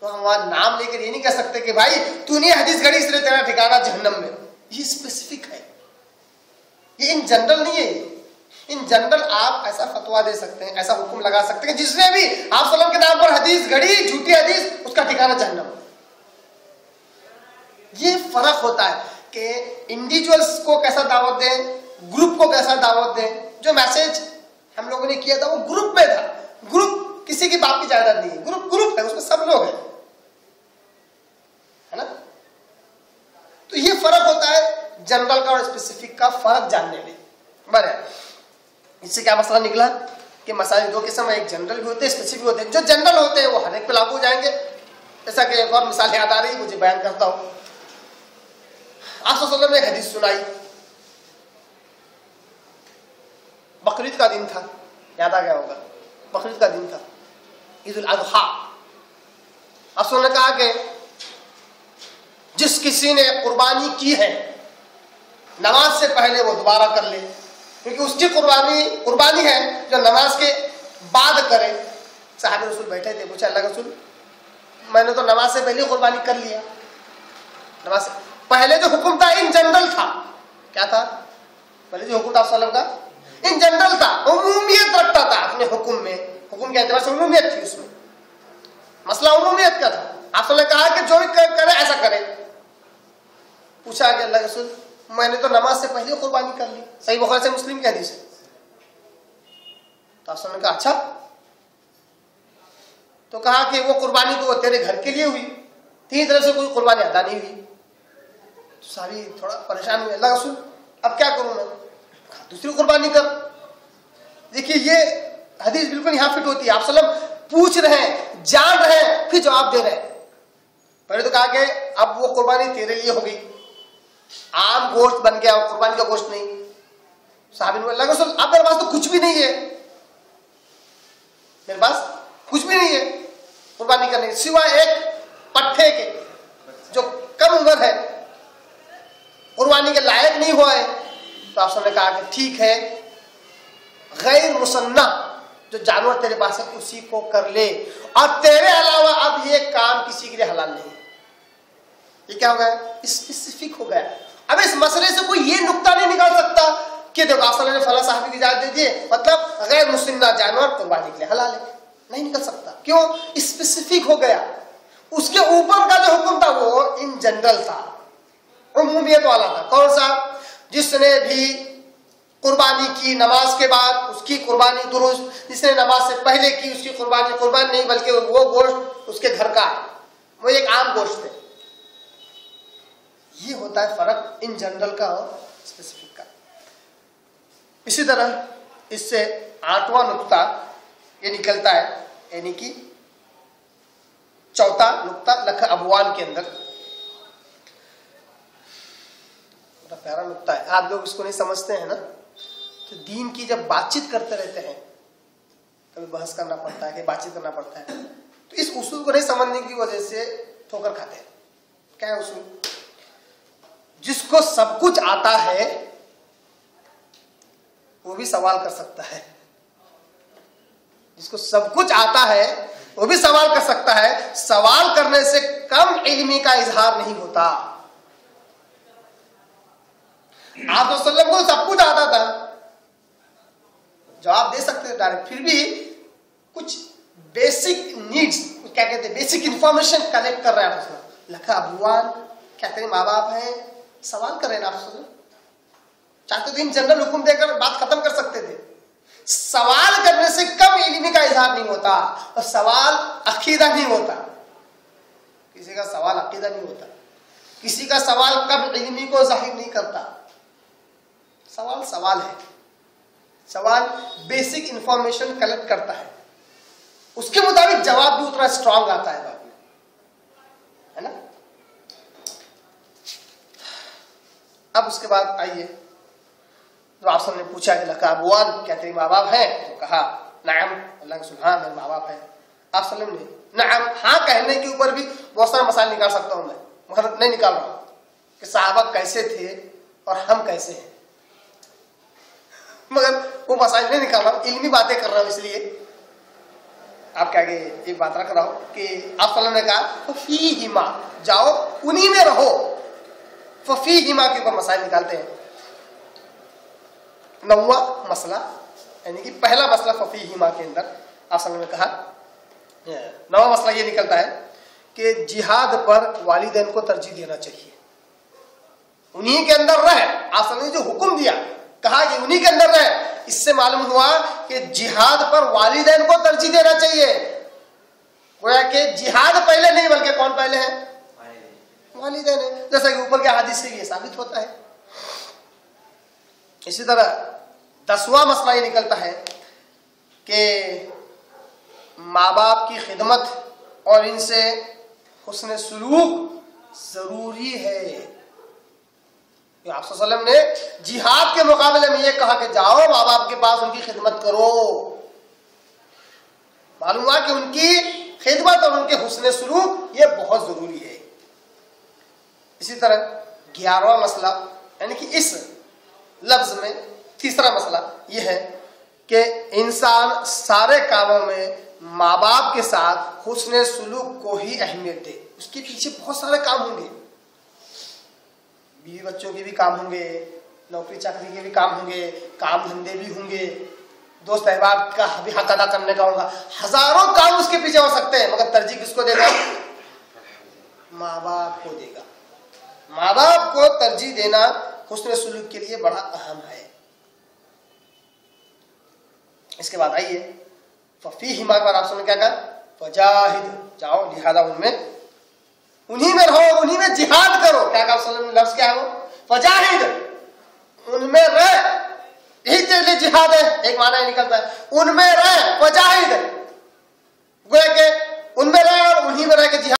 तो हम वहां नाम लेकर ये नहीं कह सकते कि भाई तूने हदीस गढ़ी इसलिए तेरा ठिकाना जहन्नम में। ये स्पेसिफिक है, ये इन जनरल नहीं है। इन जनरल आप ऐसा फतवा दे सकते हैं, ऐसा हुक्म लगा सकते हैं जिसने भी आप सल्लम के नाम पर हदीस गढ़ी, झूठी हदीस, उसका ठिकाना जहन्नम। ये फर्क होता है कि इंडिविजुअल्स को कैसा दावत दें, ग्रुप को कैसा दावत दें। जो मैसेज हम लोगों ने किया था वो ग्रुप में था। ग्रुप किसी की बाप की जायदाद नहीं है, ग्रुप है, उसमें सब लोग हैं, है ना। तो ये फर्क होता है जनरल का और स्पेसिफिक का फर्क जानने में। बराबर। इससे क्या मसला निकला कि मसाइल दो किस्म है, एक जनरल भी होते हैं, स्पेसिफिक होते हैं। जो जनरल होते हैं वो हर एक पे लागू हो जाएंगे। जैसा कि एक और मिसाल याद आ रही है, मुझे बयान करता हूं। आप सल्लल्लाहु अलैहि वसल्लम ने एक हदीस सुनाई, बकरीद का दिन था, याद आ गया होगा, बकरीद का दिन था, ईद उल अज़हा। आप सल्लल्लाहु ने कहा कि जिस किसी ने कुर्बानी की है नमाज से पहले वो दोबारा कर ले, क्योंकि उसकी कुर्बानी है जो नमाज के बाद करे। साहब रसूल बैठे थे, पूछा अल्लाह के रसूल मैंने तो नमाज से पहले कुर्बानी कर लिया। नमाज से पहले जो हुक्म था इन जनरल था, क्या था पहले जो हुक्म था सल्लम का, इन जनरल था, उमूमियत रखता था अपने हुक्म में। हुक्म के एतबार से उमूमियत थी उसमें, मसला उमूमियत का था। आप सल्लम ने कहा कि जो करे ऐसा करे। पूछा कि अल्लाह के रसूल मैंने तो नमाज से पहले कुर्बानी कर ली, सही बुखारी से मुस्लिम की हदीस है। तो आपने कहा अच्छा, तो कहा कि वो कुर्बानी तो वो तेरे घर के लिए हुई, तेरी तरफ से कोई कुर्बानी अदा नहीं हुई। तो सारी थोड़ा परेशान हुए, अल्लाह रसूल अब क्या करूं मैं, दूसरी कुर्बानी कर। देखिए ये हदीस बिल्कुल यहां फिट होती है। आप सल्लम पूछ रहे हैं, जान रहे हैं, फिर जवाब दे रहे हैं। पहले तो कहा कि अब वो कुर्बानी तेरे लिए हो गई, आम गोश्त बन गया, कुर्बानी का गोश्त नहीं। साहब ने अल्लाह के रसूल अब मेरे पास तो कुछ भी नहीं है, मेरे पास कुछ भी नहीं है कुर्बानी करने सिवाय एक पट्ठे के जो कम उम्र है, कुर्बानी के लायक नहीं हुआ है। तो आप सबने कहा कि ठीक है, गैर मुसन्ना जो जानवर तेरे पास है उसी को कर ले, और तेरे अलावा अब ये काम किसी के लिए हलाल नहीं। ये क्या हो गया, स्पेसिफिक हो गया। अब इस मसले से कोई ये नुक्ता नहीं निकाल सकता कि देखो आप सल्लल्लाहु ने फला साहब की इजाजत दे दिए, मतलब गैर मुसन्ना जानवर कुर्बानी के लिए हलाल है, नहीं निकल सकता। क्यों, स्पेसिफिक हो गया। उसके ऊपर का जो हुक्म था वो इन जनरल था, उमूमियत वाला था। कौन सा, जिसने भी कुर्बानी की नमाज के बाद उसकी कुर्बानी दुरुस्त, जिसने नमाज से पहले की उसकी कुर्बानी नहीं, बल्कि वो गोश्त उसके घर का, वो एक आम गोश्त है। ये होता है फर्क इन जनरल का और स्पेसिफिक का। इसी तरह इससे 8वां नुक्ता ये निकलता है, यानी कि चौथा नुक्ता लख अबवान के अंदर, बड़ा प्यारा नुक्ता है। आप लोग इसको नहीं समझते हैं ना, तो दीन की जब बातचीत करते रहते हैं, कभी बहस करना पड़ता है, कभी बातचीत करना पड़ता है, तो इस उसूल को नहीं समझने की वजह से ठोकर खाते हैं। क्या है उसूल, जिसको सब कुछ आता है वो भी सवाल कर सकता है, जिसको सब कुछ आता है वो भी सवाल कर सकता है। सवाल करने से कम इल्मी का इजहार नहीं होता। आप तो सल्लम को सब कुछ आता था, जवाब दे सकते थे डायरेक्ट, फिर भी कुछ बेसिक नीड्स, क्या कहते हैं, बेसिक इंफॉर्मेशन कलेक्ट कर रहे हैं आप। लखा अबुआन, क्या तेरे माँ बाप हैं, सवाल कर रहे हैं आप। चाहते तो इन जनरल हुक्म देकर बात खत्म कर सकते थे। सवाल करने से कम इल्मी का इजहार नहीं होता, और सवाल अकीदा नहीं होता। किसी का सवाल अकीदा नहीं होता, किसी का सवाल कम इल्मी को जाहिर नहीं करता। सवाल सवाल है, सवाल बेसिक इंफॉर्मेशन कलेक्ट करता है, उसके मुताबिक जवाब भी उतना स्ट्रांग आता है बाद में, है ना। अब उसके बाद आइए, तो आप सबने पूछा कि लका अबुआन, क्या तेरे माँ बाप हैं, तो कहा नाम, अल्लाह के रसूल हाँ मेरे माँ बाप हैं। आप सल्लम ने नाम हाँ कहने के ऊपर भी बहुत सारा मसाइल निकाल सकता हूं मैं, मगर नहीं निकाल रहा कि सहाबा कैसे थे और हम कैसे हैं, मगर वो मसाइल नहीं निकाल रहा हूं, इल्मी बातें कर रहा हूं। इसलिए आपके आगे एक बात रख रहा हूं कि आप सल्लल्लाहु अलैहि वसल्लम ने कहा फीहिमा, जाओ उन्हीं में रहो। फीहिमा के ऊपर मसाइल निकालते हैं। 9वां मसला, यानी कि पहला मसला फीहिमा के अंदर आप सल्लल्लाहु अलैहि वसल्लम ने कहा, 9वां मसला ये निकलता है कि जिहाद पर वालिदैन को तरजीह देना चाहिए। उन्हीं के अंदर रहे, आप सल्लल्लाहु अलैहि वसल्लम ने जो हुक्म दिया, कहा कि उन्हीं के अंदर रहे, इससे मालूम हुआ कि जिहाद पर वालिदैन को तरजीह देना चाहिए। गोया कि जिहाद पहले नहीं बल्कि कौन पहले है? वालिदैन है, जैसा कि ऊपर के हदीस से ये साबित होता है। इसी तरह 10वां मसला ये निकलता है कि माँ बाप की खिदमत और इनसे हुस्न सुलूक जरूरी है। आप सल्लल्लाहु अलैहि वसल्लम ने जिहाद के मुकाबले में यह कहा कि जाओ माँ बाप के पास उनकी खिदमत करो। मालूम हुआ कि उनकी खिदमत और उनके हुस्न सुलूक ये बहुत जरूरी है। इसी तरह 11वां मसला, यानी कि इस लफ्ज में तीसरा मसला यह है कि इंसान सारे कामों में माँ बाप के साथ हुस्न सुलूक को ही अहमियत दे। उसके पीछे बहुत सारे काम होंगे, बीवी बच्चों के भी काम होंगे, नौकरी चाकरी के भी काम होंगे, काम धंधे भी होंगे, दोस्त अहबाब का भी हक अदा करने का होगा, हजारों काम उसके पीछे हो सकते हैं, मगर तरजीह किसको देगा? माँ बाप को देगा। माँ बाप को तरजीह देना हुस्न सुलूक के लिए बड़ा अहम है। इसके बाद आइए फीहिमा पर आप सुन क्या कहा? फजाहिद, जाओ लिहाजा उनमें, उन्हीं में रहो, उन्हीं में जिहाद करो। क्या कहा लफ्ज क्या है वो? फजाहिद, उनमें रह, यही तेरे लिए जिहाद है। एक माना ही निकलता है, उनमें रह फजाहिद, गोया के उनमें रह और उन्हीं में रह के जिहाद